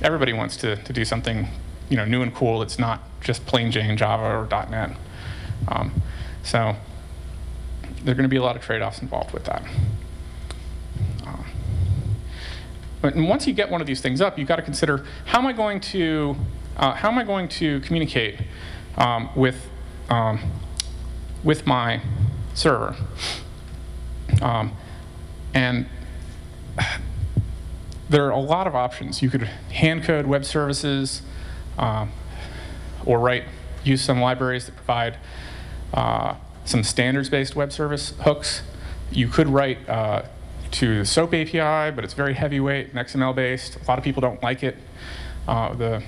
everybody wants to do something new and cool. It's not just plain Jane Java or .NET. So there are going to be a lot of trade-offs involved with that. But once you get one of these things up, you've got to consider, how am I going to communicate with my server? And there are a lot of options. You could hand code web services, or use some libraries that provide some standards-based web service hooks. You could write to the SOAP API, but it's very heavyweight and XML-based. A lot of people don't like it. The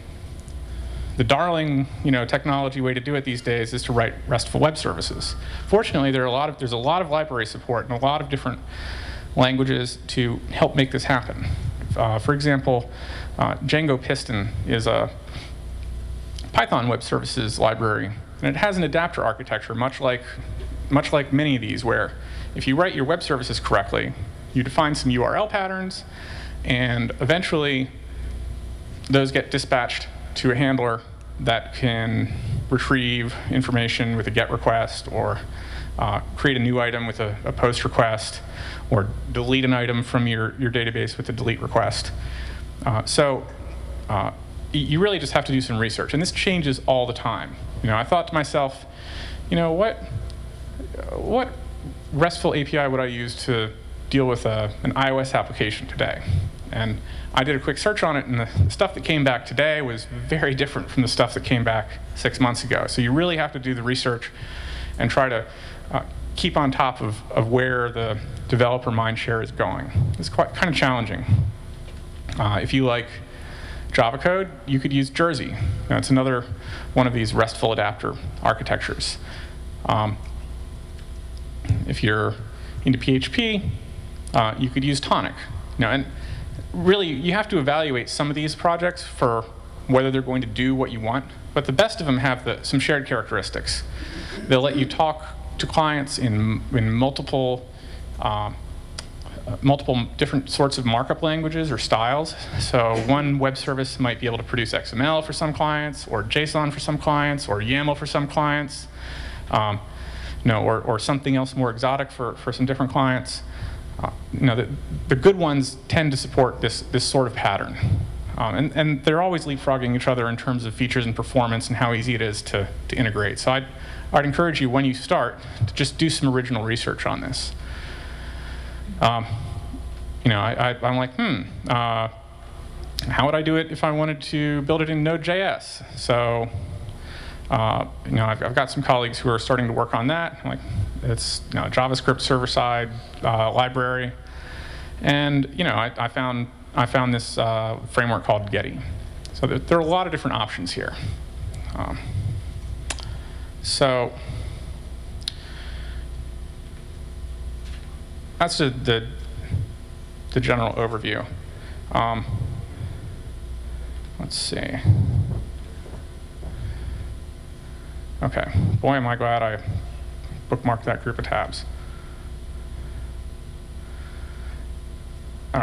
darling, technology way to do it these days is to write RESTful web services. Fortunately, there's a lot of library support and a lot of different languages to help make this happen. For example, Django Piston is a Python web services library, and it has an adapter architecture, much like many of these, where if you write your web services correctly, you define some URL patterns, and eventually those get dispatched to a handler that can retrieve information with a GET request, or create a new item with a POST request, or delete an item from your database with a delete request. You really just have to do some research, and this changes all the time. I thought to myself, what RESTful API would I use to deal with an iOS application today? And I did a quick search on it, and the stuff that came back today was very different from the stuff that came back 6 months ago. So you really have to do the research and try to keep on top of where the developer mindshare is going. It's kind of challenging. If you like Java code, you could use Jersey. It's another one of these RESTful adapter architectures. If you're into PHP, you could use Tonic. And really, you have to evaluate some of these projects for whether they're going to do what you want. But the best of them have some shared characteristics. They'll let you talk to clients in multiple different sorts of markup languages or styles. So one web service might be able to produce XML for some clients, or JSON for some clients, or YAML for some clients, or something else more exotic for some different clients. The good ones tend to support this sort of pattern. And they're always leapfrogging each other in terms of features and performance and how easy it is to integrate. So I'd encourage you, when you start, to just do some original research on this. I'm like, how would I do it if I wanted to build it in Node.js? So, I've got some colleagues who are starting to work on that. Like, it's JavaScript server-side library, and I found this framework called Getty. So there are a lot of different options here. So that's the general overview. Let's see. Okay, boy, am I glad I bookmarked that group of tabs. All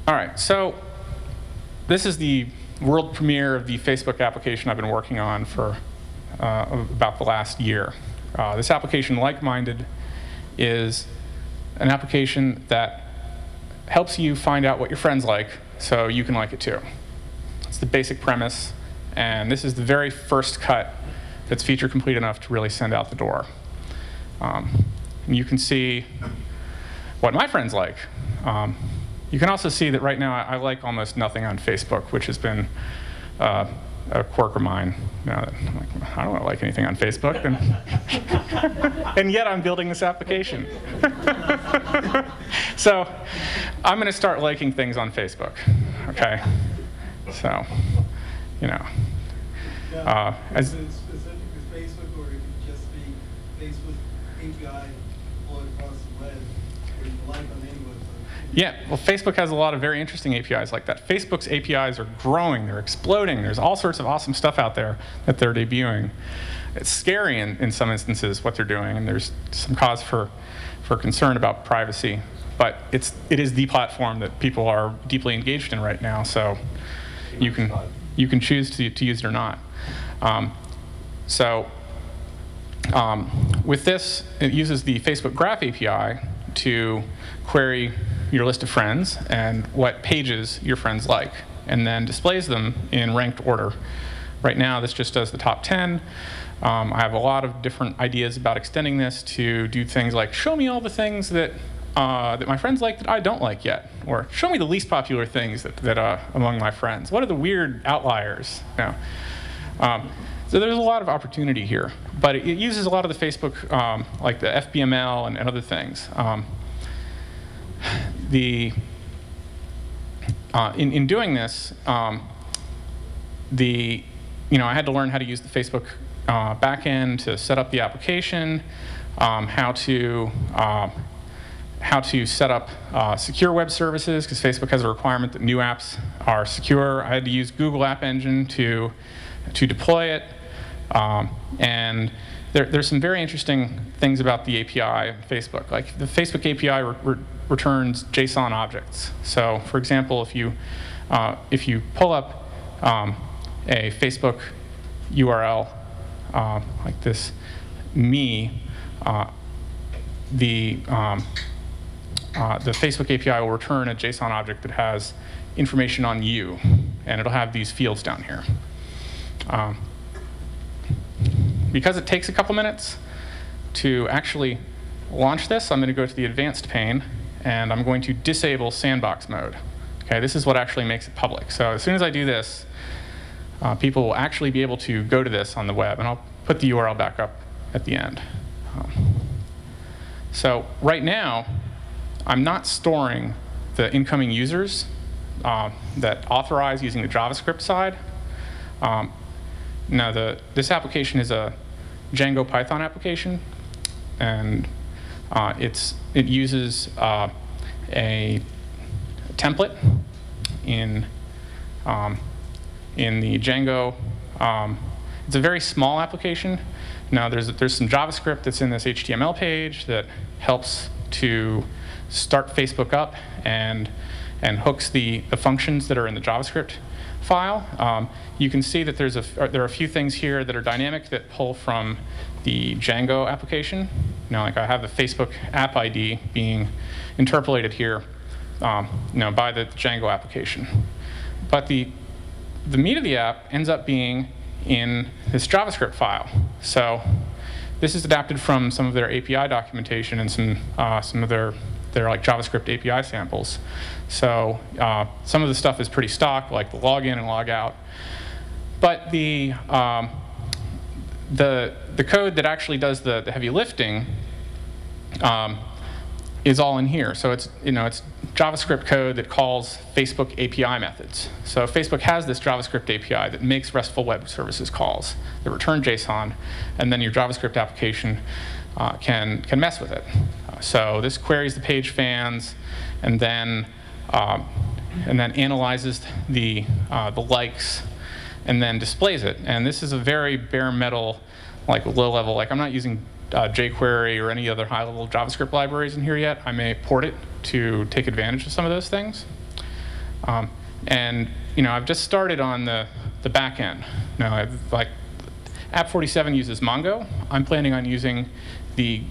right, so this is the world premiere of the Facebook application I've been working on for about the last year. This application, Like-Minded, is an application that helps you find out what your friends like so you can like it too. It's the basic premise, and this is the very first cut that's feature complete enough to really send out the door. And you can see what my friends like. You can also see that right now I like almost nothing on Facebook, which has been a quirk of mine. I'm like, I don't like anything on Facebook, and yet I'm building this application. So I'm going to start liking things on Facebook. Okay, so Is it specific to Facebook, or it could just be Facebook API all across the web? you like on any website. Yeah, well, Facebook has a lot of very interesting APIs like that. Facebook's APIs are growing, they're exploding. There's all sorts of awesome stuff out there that they're debuting. It's scary in some instances what they're doing, and there's some cause for concern about privacy. But it is the platform that people are deeply engaged in right now, so you can choose to use it or not. With this, it uses the Facebook Graph API to query your list of friends and what pages your friends like, and then displays them in ranked order. Right now, this just does the top 10. I have a lot of different ideas about extending this to do things like show me all the things that my friends like that I don't like yet, or show me the least popular things that among my friends. What are the weird outliers? So there's a lot of opportunity here, but it uses a lot of the Facebook, like the FBML and other things. In doing this, I had to learn how to use the Facebook backend to set up the application, how to set up secure web services, because Facebook has a requirement that new apps are secure. I had to use Google App Engine to deploy it. And there's some very interesting things about the API of Facebook. Like the Facebook API returns JSON objects. So for example, if you pull up a Facebook URL like this, the Facebook API will return a JSON object that has information on you, and it'll have these fields down here. Because it takes a couple minutes to actually launch this, I'm going to go to the advanced pane, and I'm going to disable sandbox mode. Okay, this is what actually makes it public. So as soon as I do this, people will actually be able to go to this on the web, and I'll put the URL back up at the end. So right now, I'm not storing the incoming users that authorize using the JavaScript side. Now, this application is a Django Python application, and it uses a template in the Django. It's a very small application. Now, there's some JavaScript that's in this HTML page that helps to start Facebook up and hooks the functions that are in the JavaScript file. You can see that there are a few things here that are dynamic that pull from the Django application. Like I have the Facebook app ID being interpolated here by the Django application. But the meat of the app ends up being in this JavaScript file. So this is adapted from some of their API documentation and some of their like JavaScript API samples. So some of the stuff is pretty stock, like the login and logout. But the code that actually does the heavy lifting is all in here. So it's JavaScript code that calls Facebook API methods. So Facebook has this JavaScript API that makes RESTful web services calls that return JSON, and then your JavaScript application can mess with it. So this queries the page fans, and then analyzes the likes, and then displays it. And this is a very bare metal, like low level. Like I'm not using jQuery or any other high level JavaScript libraries in here yet. I may port it to take advantage of some of those things. I've just started on the back end. Now, App47 uses Mongo. I'm planning on using the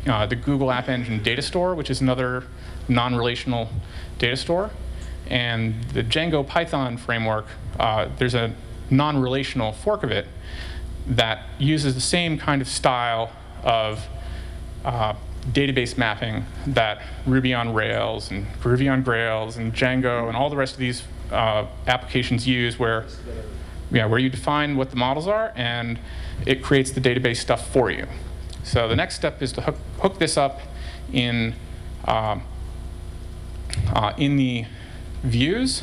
Google App Engine data store, which is another non-relational data store. And the Django Python framework, there's a non-relational fork of it that uses the same kind of style of database mapping that Ruby on Rails and Groovy on Grails and Django and all the rest of these applications use, where you define what the models are and it creates the database stuff for you. So the next step is to hook this up in the views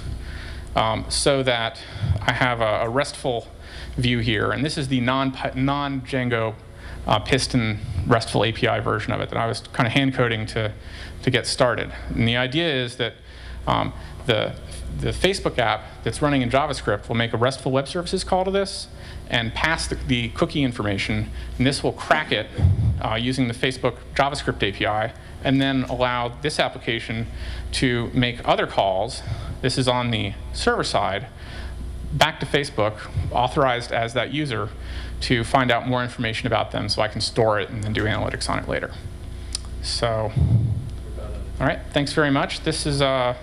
so that I have a RESTful view here. And this is the non-Django Piston RESTful API version of it that I was kind of hand coding to get started. And the idea is that the Facebook app that's running in JavaScript will make a RESTful web services call to this and pass the cookie information, and this will crack it using the Facebook JavaScript API, and then allow this application to make other calls. This is on the server side, back to Facebook, authorized as that user, to find out more information about them so I can store it and then do analytics on it later. So, all right, thanks very much. This is if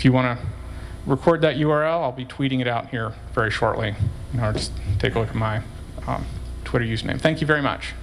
you want to record that URL, I'll be tweeting it out here very shortly. Or just take a look at my Twitter username. Thank you very much.